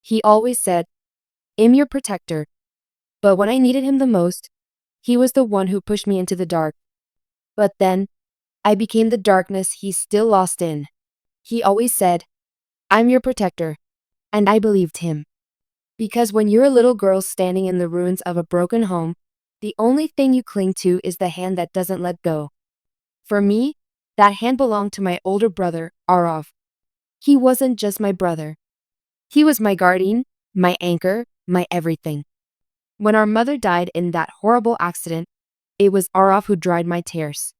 He always said, I'm your protector. But when I needed him the most, he was the one who pushed me into the dark. But then, I became the darkness he's still lost in. He always said, I'm your protector. And I believed him. Because when you're a little girl standing in the ruins of a broken home, the only thing you cling to is the hand that doesn't let go. For me, that hand belonged to my older brother, Arav. He wasn't just my brother. He was my guardian, my anchor, my everything. When our mother died in that horrible accident, it was Arav who dried my tears.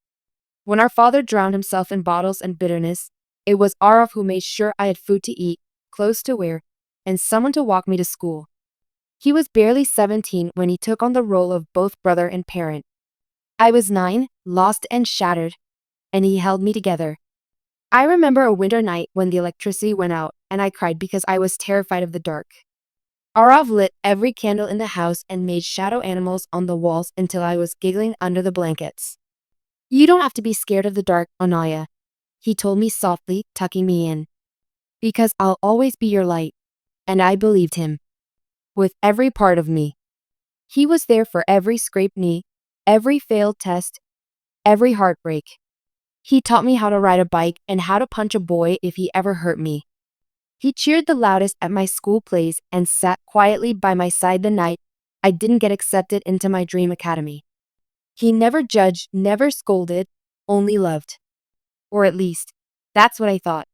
When our father drowned himself in bottles and bitterness, it was Arav who made sure I had food to eat, clothes to wear, and someone to walk me to school. He was barely 17 when he took on the role of both brother and parent. I was 9, lost and shattered, and he held me together. I remember a winter night when the electricity went out and I cried because I was terrified of the dark. Arav lit every candle in the house and made shadow animals on the walls until I was giggling under the blankets. You don't have to be scared of the dark, Anaya, he told me softly, tucking me in. Because I'll always be your light. And I believed him. With every part of me. He was there for every scraped knee, every failed test, every heartbreak. He taught me how to ride a bike and how to punch a boy if he ever hurt me. He cheered the loudest at my school plays and sat quietly by my side the night I didn't get accepted into my dream academy. He never judged, never scolded, only loved. Or at least, that's what I thought.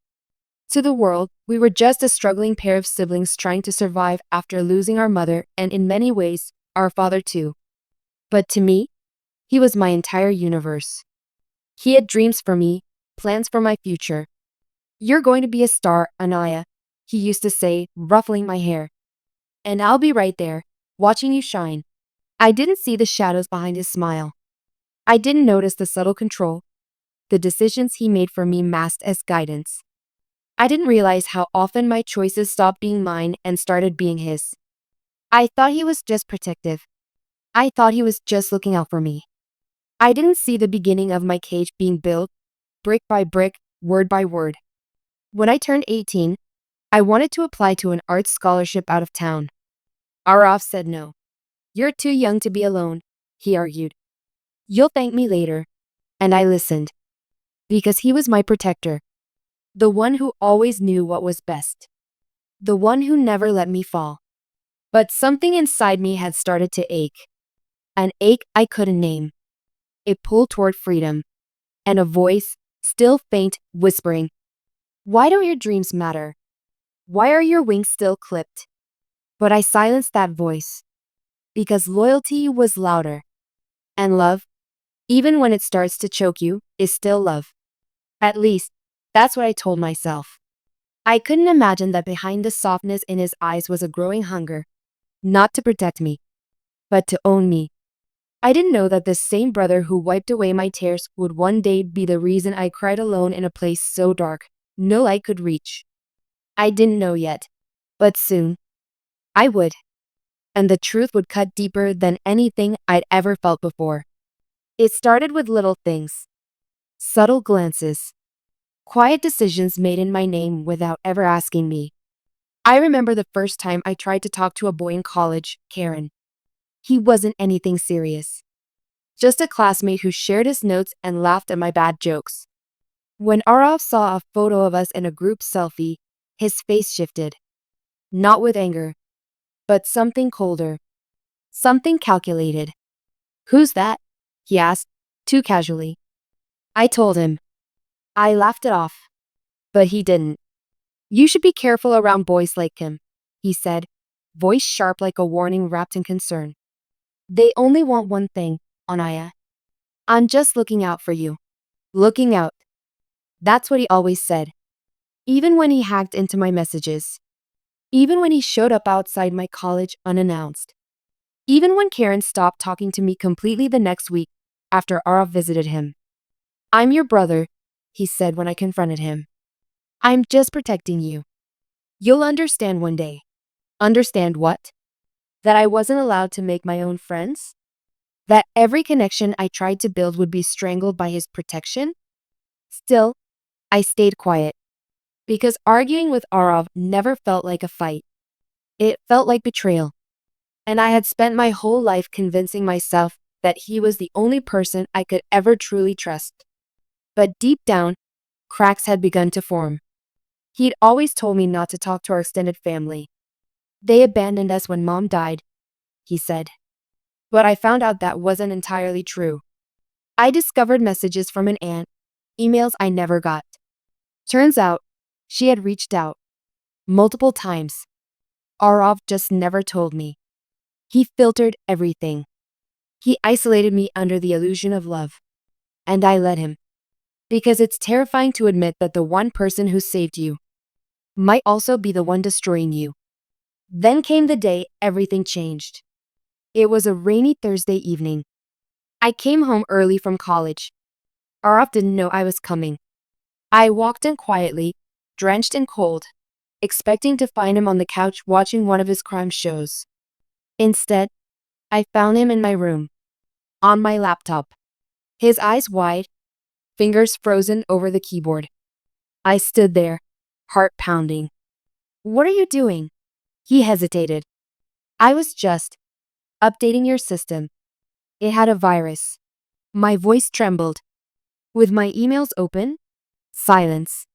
To the world, we were just a struggling pair of siblings trying to survive after losing our mother and in many ways, our father too. But to me, he was my entire universe. He had dreams for me, plans for my future. You're going to be a star, Anaya, he used to say, ruffling my hair. And I'll be right there, watching you shine. I didn't see the shadows behind his smile. I didn't notice the subtle control, the decisions he made for me masked as guidance. I didn't realize how often my choices stopped being mine and started being his. I thought he was just protective. I thought he was just looking out for me. I didn't see the beginning of my cage being built, brick by brick, word by word. When I turned 18, I wanted to apply to an arts scholarship out of town. Arav said no. You're too young to be alone, he argued. You'll thank me later. And I listened. Because he was my protector. The one who always knew what was best. The one who never let me fall. But something inside me had started to ache. An ache I couldn't name. It pulled toward freedom. And a voice, still faint, whispering, why don't your dreams matter? Why are your wings still clipped? But I silenced that voice. Because loyalty was louder. And love, even when it starts to choke you, is still love. At least, that's what I told myself. I couldn't imagine that behind the softness in his eyes was a growing hunger. Not to protect me, but to own me. I didn't know that the same brother who wiped away my tears would one day be the reason I cried alone in a place so dark, no light could reach. I didn't know yet, but soon, I would. And the truth would cut deeper than anything I'd ever felt before. It started with little things. Subtle glances. Quiet decisions made in my name without ever asking me. I remember the first time I tried to talk to a boy in college, Karen. He wasn't anything serious. Just a classmate who shared his notes and laughed at my bad jokes. When Arav saw a photo of us in a group selfie, his face shifted. Not with anger, but something colder. Something calculated. Who's that? He asked, too casually. I told him. I laughed it off. But he didn't. You should be careful around boys like him, he said, voice sharp like a warning wrapped in concern. They only want one thing, Anaya. I'm just looking out for you. Looking out. That's what he always said. Even when he hacked into my messages. Even when he showed up outside my college unannounced. Even when Karen stopped talking to me completely the next week after Arav visited him. I'm your brother, he said when I confronted him. I'm just protecting you. You'll understand one day. Understand what? That I wasn't allowed to make my own friends? That every connection I tried to build would be strangled by his protection? Still, I stayed quiet. Because arguing with Arav never felt like a fight. It felt like betrayal. And I had spent my whole life convincing myself that he was the only person I could ever truly trust. But deep down, cracks had begun to form. He'd always told me not to talk to our extended family. They abandoned us when Mom died, he said. But I found out that wasn't entirely true. I discovered messages from an aunt, emails I never got. Turns out, she had reached out multiple times. Arov just never told me. He filtered everything. He isolated me under the illusion of love. And I let him. Because it's terrifying to admit that the one person who saved you might also be the one destroying you. Then came the day everything changed. It was a rainy Thursday evening. I came home early from college. Arov didn't know I was coming. I walked in quietly, drenched and cold, expecting to find him on the couch watching one of his crime shows. Instead, I found him in my room, on my laptop, his eyes wide, fingers frozen over the keyboard. I stood there, heart pounding. "What are you doing?" He hesitated. "I was just updating your system. It had a virus." My voice trembled. With my emails open, silence.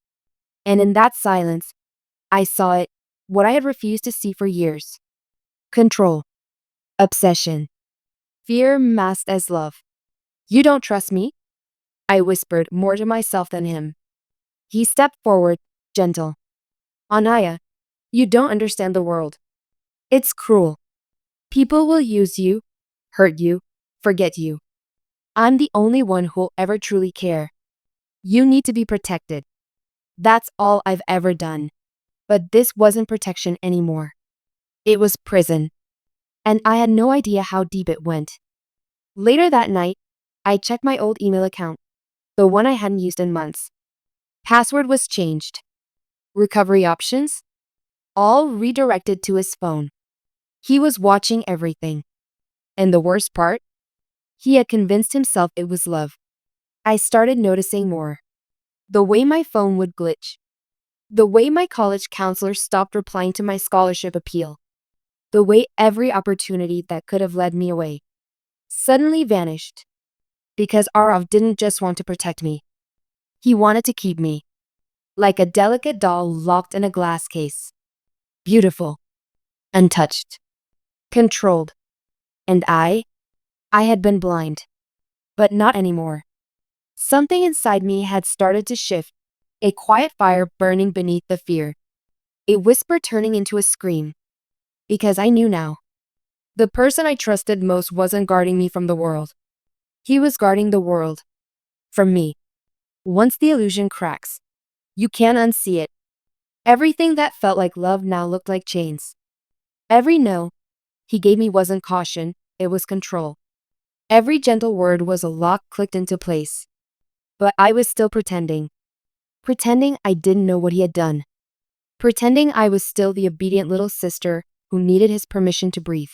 And in that silence, I saw it, what I had refused to see for years. Control. Obsession. Fear masked as love. "You don't trust me?" I whispered, more to myself than him. He stepped forward, gentle. "Anaya, you don't understand the world. It's cruel. People will use you, hurt you, forget you. I'm the only one who'll ever truly care. You need to be protected. That's all I've ever done." But this wasn't protection anymore. It was prison. And I had no idea how deep it went. Later that night, I checked my old email account, the one I hadn't used in months. Password was changed. Recovery options? All redirected to his phone. He was watching everything. And the worst part? He had convinced himself it was love. I started noticing more. The way my phone would glitch. The way my college counselor stopped replying to my scholarship appeal. The way every opportunity that could have led me away suddenly vanished. Because Arav didn't just want to protect me. He wanted to keep me. Like a delicate doll locked in a glass case. Beautiful. Untouched. Controlled. And I had been blind. But not anymore. Something inside me had started to shift. A quiet fire burning beneath the fear. A whisper turning into a scream. Because I knew now. The person I trusted most wasn't guarding me from the world. He was guarding the world. From me. Once the illusion cracks, you can't unsee it. Everything that felt like love now looked like chains. Every no he gave me wasn't caution, it was control. Every gentle word was a lock clicked into place. But I was still pretending. Pretending I didn't know what he had done. Pretending I was still the obedient little sister who needed his permission to breathe.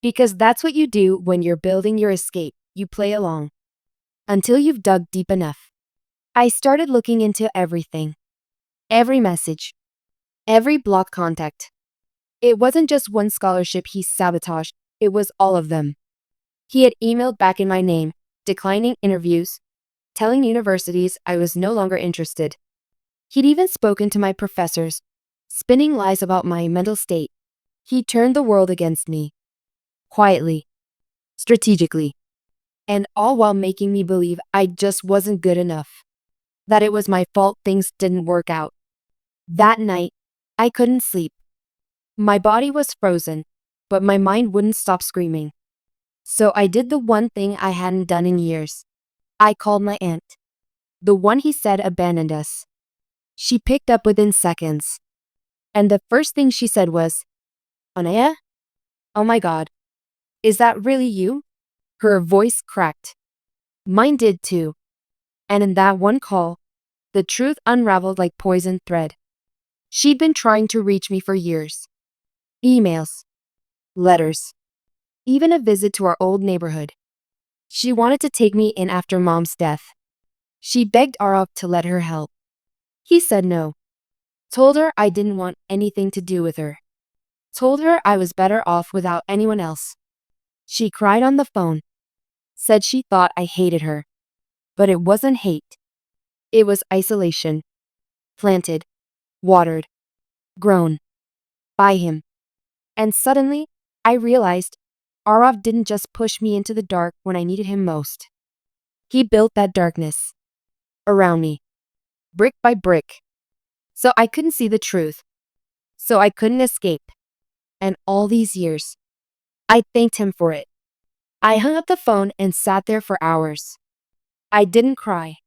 Because that's what you do when you're building your escape, you play along. Until you've dug deep enough. I started looking into everything. Every message. Every blocked contact. It wasn't just one scholarship he sabotaged, it was all of them. He had emailed back in my name, declining interviews, telling universities I was no longer interested. He'd even spoken to my professors, spinning lies about my mental state. He turned the world against me. Quietly. Strategically. And all while making me believe I just wasn't good enough. That it was my fault things didn't work out. That night, I couldn't sleep. My body was frozen, but my mind wouldn't stop screaming. So I did the one thing I hadn't done in years. I called my aunt. The one he said abandoned us. She picked up within seconds. And the first thing she said was, "Anaya? Oh my God. Is that really you?" Her voice cracked. Mine did too. And in that one call, the truth unraveled like poison thread. She'd been trying to reach me for years. Emails. Letters. Even a visit to our old neighborhood. She wanted to take me in after Mom's death. She begged Arav to let her help. He said no. Told her I didn't want anything to do with her. Told her I was better off without anyone else. She cried on the phone, said she thought I hated her. But it wasn't hate. It was isolation. Planted, watered, grown by him. And suddenly, I realized Arav didn't just push me into the dark when I needed him most. He built that darkness around me, brick by brick. So I couldn't see the truth. So I couldn't escape. And all these years, I thanked him for it. I hung up the phone and sat there for hours. I didn't cry.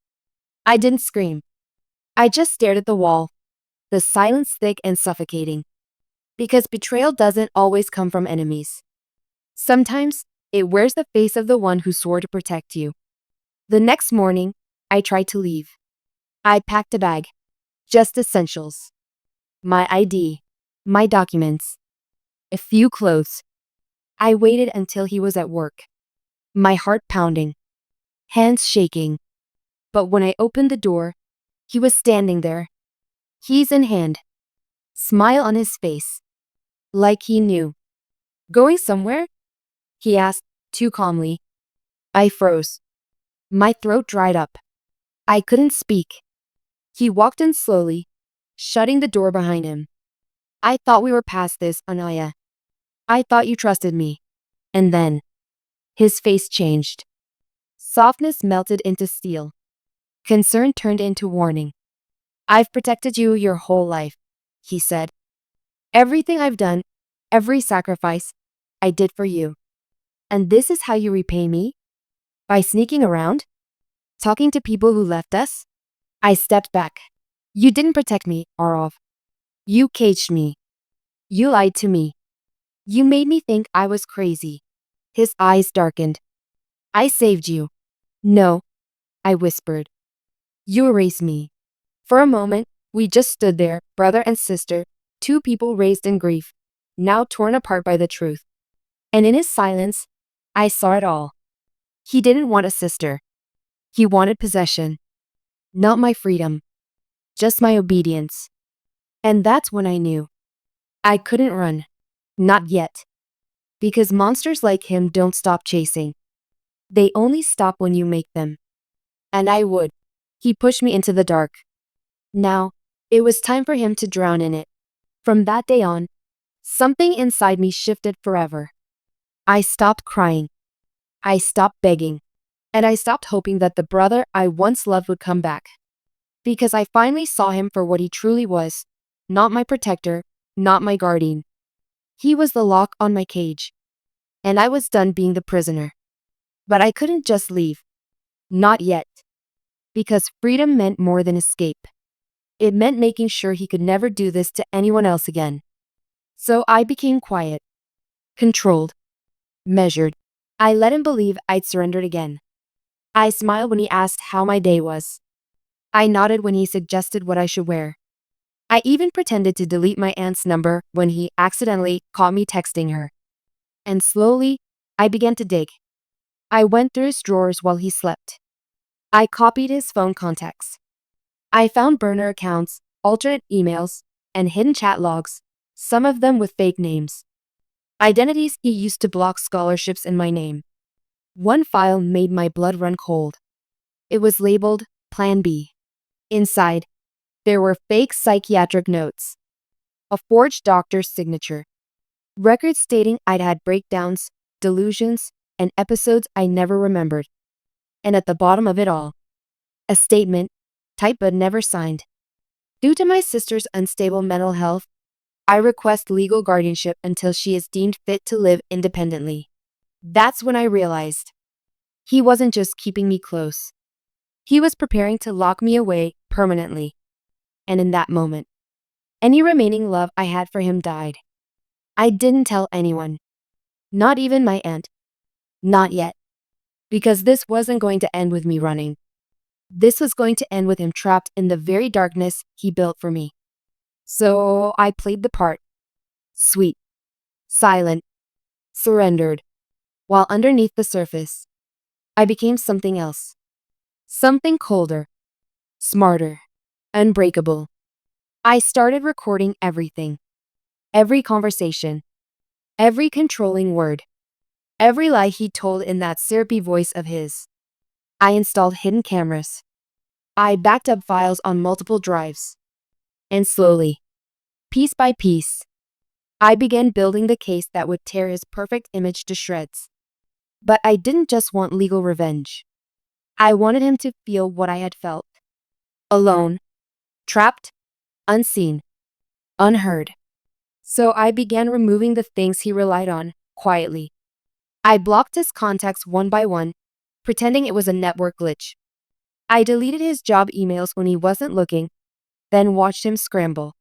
I didn't scream. I just stared at the wall, the silence thick and suffocating. Because betrayal doesn't always come from enemies. Sometimes, it wears the face of the one who swore to protect you. The next morning, I tried to leave. I packed a bag. Just essentials. My ID. My documents. A few clothes. I waited until he was at work. My heart pounding. Hands shaking. But when I opened the door, he was standing there. Keys in hand. Smile on his face. Like he knew. Going somewhere? He asked, too calmly. I froze. My throat dried up. I couldn't speak. He walked in slowly, shutting the door behind him. I thought we were past this, Anaya. I thought you trusted me. And then, his face changed. Softness melted into steel. Concern turned into warning. I've protected you your whole life, he said. Everything I've done, every sacrifice, I did for you. And this is how you repay me? By sneaking around? Talking to people who left us? I stepped back. You didn't protect me, Arav. You caged me. You lied to me. You made me think I was crazy. His eyes darkened. I saved you. No, I whispered. You erased me. For a moment, we just stood there, brother and sister, two people raised in grief, now torn apart by the truth. And in his silence, I saw it all. He didn't want a sister. He wanted possession. Not my freedom. Just my obedience. And that's when I knew. I couldn't run. Not yet. Because monsters like him don't stop chasing. They only stop when you make them. And I would. He pushed me into the dark. Now, it was time for him to drown in it. From that day on, something inside me shifted forever. I stopped crying. I stopped begging. And I stopped hoping that the brother I once loved would come back. Because I finally saw him for what he truly was. Not my protector, not my guardian. He was the lock on my cage. And I was done being the prisoner. But I couldn't just leave. Not yet. Because freedom meant more than escape. It meant making sure he could never do this to anyone else again. So I became quiet. Controlled. Measured. I let him believe I'd surrendered again. I smiled when he asked how my day was. I nodded when he suggested what I should wear. I even pretended to delete my aunt's number when he accidentally caught me texting her. And slowly, I began to dig. I went through his drawers while he slept. I copied his phone contacts. I found burner accounts, alternate emails, and hidden chat logs, some of them with fake names. Identities he used to block scholarships in my name. One file made my blood run cold. It was labeled Plan B. Inside, there were fake psychiatric notes. A forged doctor's signature. Records stating I'd had breakdowns, delusions, and episodes I never remembered. And at the bottom of it all, a statement, typed but never signed. Due to my sister's unstable mental health, I request legal guardianship until she is deemed fit to live independently. That's when I realized he wasn't just keeping me close. He was preparing to lock me away permanently. And in that moment, any remaining love I had for him died. I didn't tell anyone. Not even my aunt. Not yet. Because this wasn't going to end with me running. This was going to end with him trapped in the very darkness he built for me. So I played the part. Sweet. Silent. Surrendered. While underneath the surface, I became something else. Something colder. Smarter. Unbreakable. I started recording everything. Every conversation, every controlling word, every lie he told in that syrupy voice of his. I installed hidden cameras. I backed up files on multiple drives. And slowly, piece by piece, I began building the case that would tear his perfect image to shreds. But I didn't just want legal revenge. I wanted him to feel what I had felt. Alone, trapped, unseen, unheard. So I began removing the things he relied on, quietly. I blocked his contacts one by one, pretending it was a network glitch. I deleted his job emails when he wasn't looking, then watched him scramble.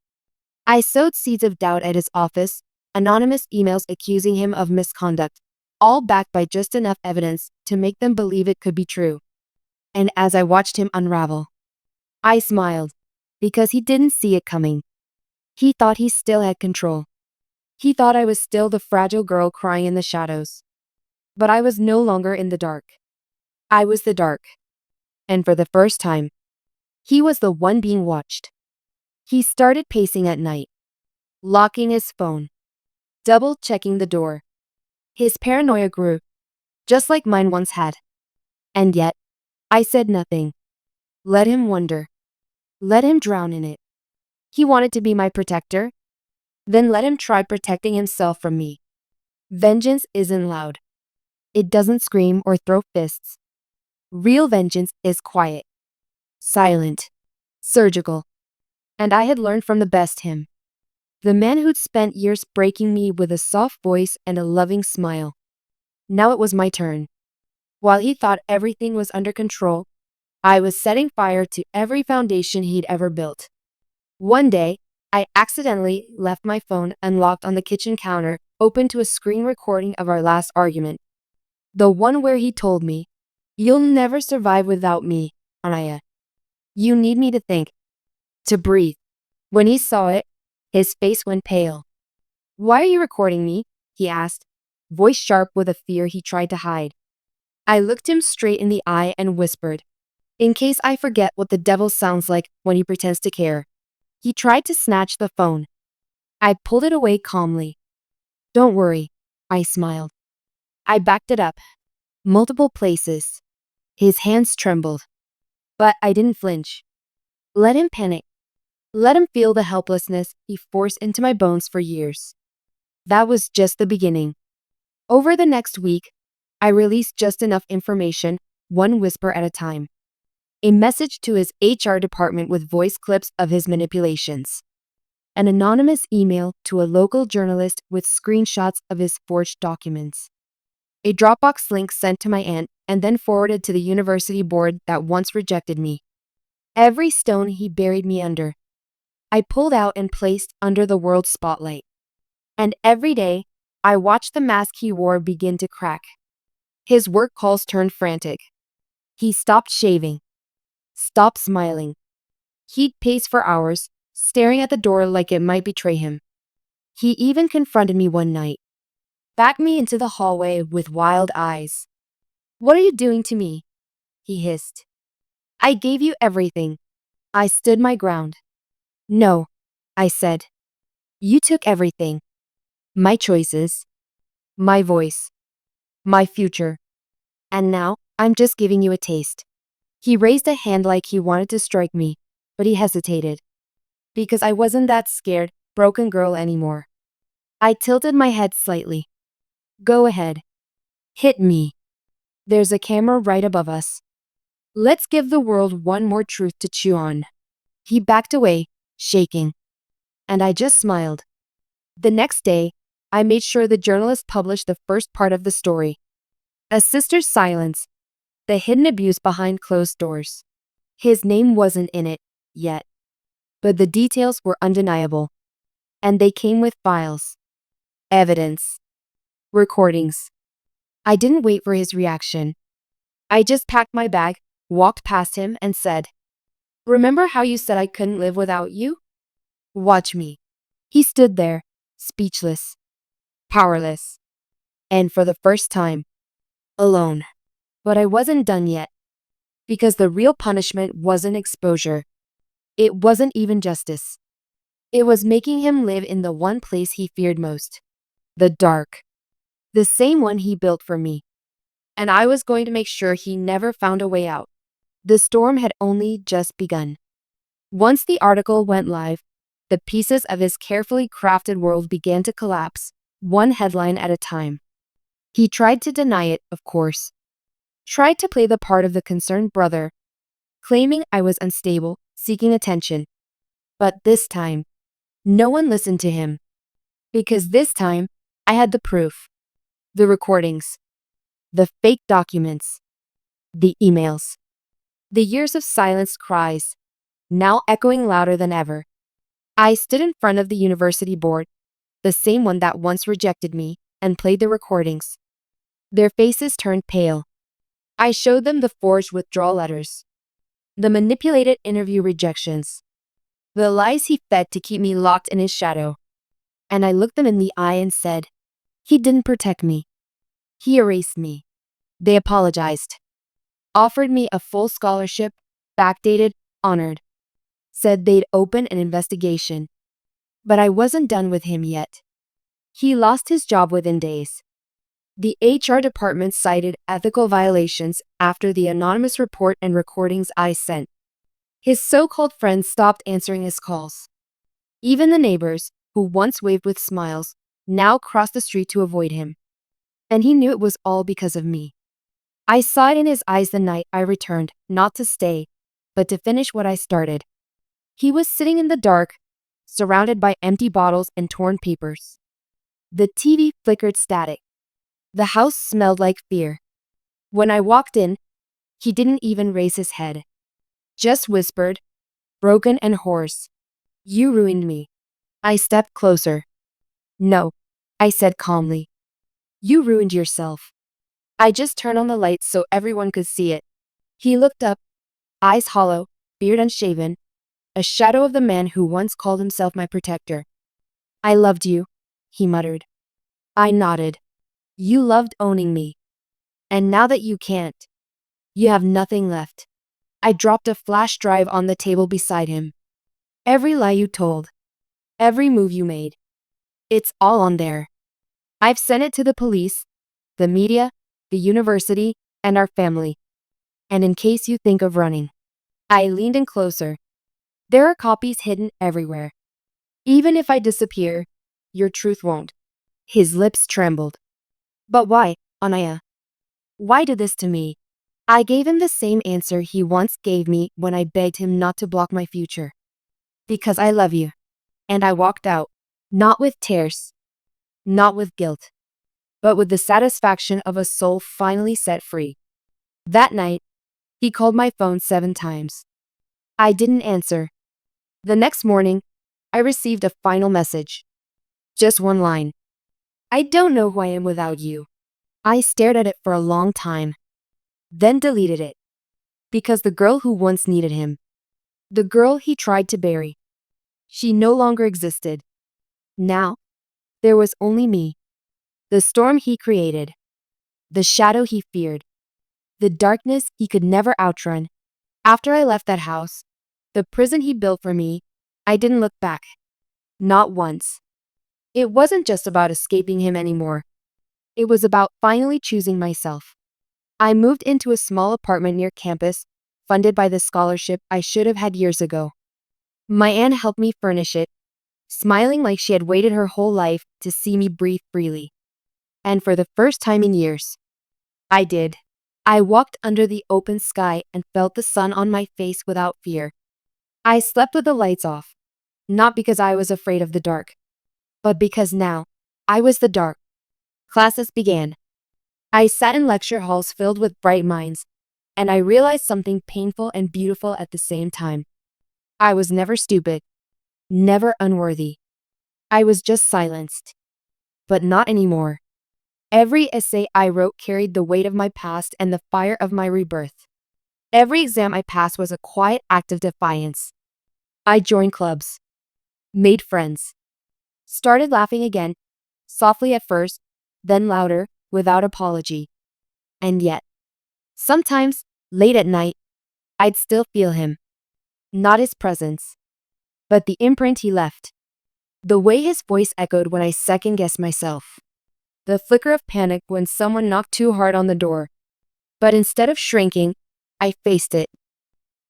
I sowed seeds of doubt at his office, anonymous emails accusing him of misconduct, all backed by just enough evidence to make them believe it could be true. And as I watched him unravel, I smiled, because he didn't see it coming. He thought he still had control. He thought I was still the fragile girl crying in the shadows. But I was no longer in the dark. I was the dark. And for the first time, he was the one being watched. He started pacing at night, locking his phone, double-checking the door. His paranoia grew, just like mine once had. And yet, I said nothing. Let him wonder. Let him drown in it. He wanted to be my protector. Then let him try protecting himself from me. Vengeance isn't loud. It doesn't scream or throw fists. Real vengeance is quiet, silent, surgical. And I had learned from the best him. The man who'd spent years breaking me with a soft voice and a loving smile. Now it was my turn. While he thought everything was under control, I was setting fire to every foundation he'd ever built. One day, I accidentally left my phone unlocked on the kitchen counter, open to a screen recording of our last argument. The one where he told me, "You'll never survive without me, Anaya. You need me to think, to breathe." When he saw it, his face went pale. "Why are you recording me?" he asked, voice sharp with a fear he tried to hide. I looked him straight in the eye and whispered, "In case I forget what the devil sounds like when he pretends to care." He tried to snatch the phone. I pulled it away calmly. "Don't worry," I smiled. I backed it up. Multiple places. His hands trembled. But I didn't flinch. Let him panic. Let him feel the helplessness he forced into my bones for years. That was just the beginning. Over the next week, I released just enough information, one whisper at a time. A message to his HR department with voice clips of his manipulations. An anonymous email to a local journalist with screenshots of his forged documents. A Dropbox link sent to my aunt and then forwarded to the university board that once rejected me. Every stone he buried me under, I pulled out and placed under the world's spotlight. And every day, I watched the mask he wore begin to crack. His work calls turned frantic. He stopped shaving, stopped smiling. He'd pace for hours, staring at the door like it might betray him. He even confronted me one night, backed me into the hallway with wild eyes. "What are you doing to me?" he hissed. "I gave you everything." I stood my ground. "No," I said. "You took everything. My choices, my voice, my future. And now, I'm just giving you a taste." He raised a hand like he wanted to strike me, but he hesitated. Because I wasn't that scared, broken girl anymore. I tilted my head slightly. "Go ahead. Hit me. There's a camera right above us. Let's give the world one more truth to chew on." He backed away, shaking. And I just smiled. The next day, I made sure the journalist published the first part of the story. A sister's silence, the hidden abuse behind closed doors. His name wasn't in it, yet. But the details were undeniable. And they came with files, evidence, recordings. I didn't wait for his reaction. I just packed my bag, walked past him, and said, "Remember how you said I couldn't live without you? Watch me." He stood there, speechless, powerless, and for the first time, alone. But I wasn't done yet, because the real punishment wasn't exposure. It wasn't even justice. It was making him live in the one place he feared most. The dark. The same one he built for me. And I was going to make sure he never found a way out. The storm had only just begun. Once the article went live, the pieces of his carefully crafted world began to collapse, one headline at a time. He tried to deny it, of course. Tried to play the part of the concerned brother, claiming I was unstable, seeking attention. But this time, no one listened to him. Because this time, I had the proof. The recordings. The fake documents. The emails. The years of silenced cries, now echoing louder than ever. I stood in front of the university board, the same one that once rejected me, and played the recordings. Their faces turned pale. I showed them the forged withdrawal letters, the manipulated interview rejections, the lies he fed to keep me locked in his shadow. And I looked them in the eye and said, he didn't protect me. He erased me. They apologized. Offered me a full scholarship, backdated, honored. Said they'd open an investigation. But I wasn't done with him yet. He lost his job within days. The HR department cited ethical violations after the anonymous report and recordings I sent. His so-called friends stopped answering his calls. Even the neighbors, who once waved with smiles, now crossed the street to avoid him. And he knew it was all because of me. I saw it in his eyes the night I returned, not to stay, but to finish what I started. He was sitting in the dark, surrounded by empty bottles and torn papers. The TV flickered static. The house smelled like fear. When I walked in, he didn't even raise his head. Just whispered, broken and hoarse, "You ruined me." I stepped closer. "No," I said calmly. "You ruined yourself. I just turned on the lights so everyone could see it." He looked up, eyes hollow, beard unshaven, a shadow of the man who once called himself my protector. "I loved you," he muttered. I nodded. "You loved owning me. And now that you can't, you have nothing left." I dropped a flash drive on the table beside him. "Every lie you told, every move you made, it's all on there. I've sent it to the police, the media, the university, and our family. And in case you think of running." I leaned in closer. "There are copies hidden everywhere. Even if I disappear, your truth won't." His lips trembled. "But why, Anaya? Why do this to me?" I gave him the same answer he once gave me when I begged him not to block my future. "Because I love you." And I walked out, not with tears, not with guilt, but with the satisfaction of a soul finally set free. That night, he called my phone 7 times. I didn't answer. The next morning, I received a final message. Just one line. "I don't know who I am without you." I stared at it for a long time, then deleted it. Because the girl who once needed him, the girl he tried to bury, she no longer existed. Now, there was only me. The storm he created, the shadow he feared, the darkness he could never outrun. After I left that house, the prison he built for me, I didn't look back. Not once. It wasn't just about escaping him anymore. It was about finally choosing myself. I moved into a small apartment near campus, funded by the scholarship I should have had years ago. My aunt helped me furnish it, smiling like she had waited her whole life to see me breathe freely. And for the first time in years, I did. I walked under the open sky and felt the sun on my face without fear. I slept with the lights off, not because I was afraid of the dark, but because now, I was the dark. Classes began. I sat in lecture halls filled with bright minds, and I realized something painful and beautiful at the same time. I was never stupid, never unworthy. I was just silenced. But not anymore. Every essay I wrote carried the weight of my past and the fire of my rebirth. Every exam I passed was a quiet act of defiance. I joined clubs, made friends, started laughing again, softly at first, then louder, without apology. And yet, sometimes, late at night, I'd still feel him. Not his presence, but the imprint he left. The way his voice echoed when I second-guessed myself. The flicker of panic when someone knocked too hard on the door. But instead of shrinking, I faced it.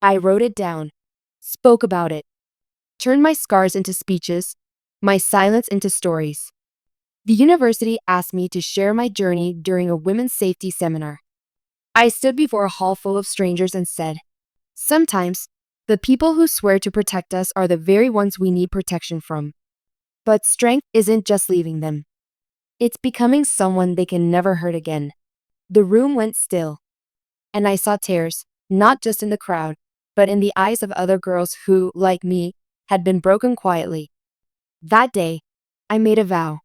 I wrote it down, spoke about it, turned my scars into speeches, my silence into stories. The university asked me to share my journey during a women's safety seminar. I stood before a hall full of strangers and said, "Sometimes, the people who swear to protect us are the very ones we need protection from. But strength isn't just leaving them. It's becoming someone they can never hurt again." The room went still, and I saw tears, not just in the crowd, but in the eyes of other girls who, like me, had been broken quietly. That day, I made a vow.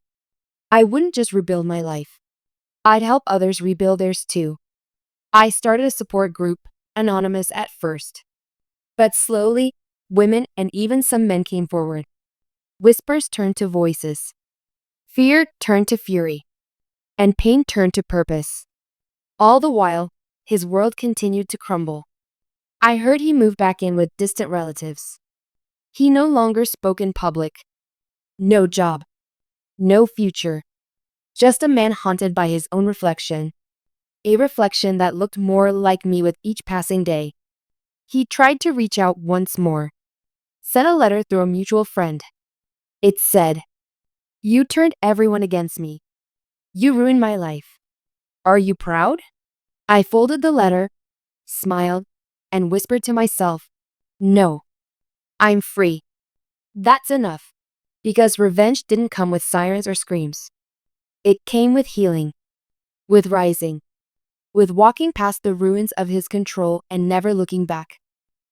I wouldn't just rebuild my life. I'd help others rebuild theirs too. I started a support group, anonymous at first. But slowly, women and even some men came forward. Whispers turned to voices. Fear turned to fury. And pain turned to purpose. All the while, his world continued to crumble. I heard he moved back in with distant relatives. He no longer spoke in public. No job. No future. Just a man haunted by his own reflection. A reflection that looked more like me with each passing day. He tried to reach out once more. Sent a letter through a mutual friend. It said, "You turned everyone against me. You ruined my life. Are you proud?" I folded the letter, smiled, and whispered to myself, "No, I'm free." That's enough. Because revenge didn't come with sirens or screams. It came with healing, with rising, with walking past the ruins of his control and never looking back.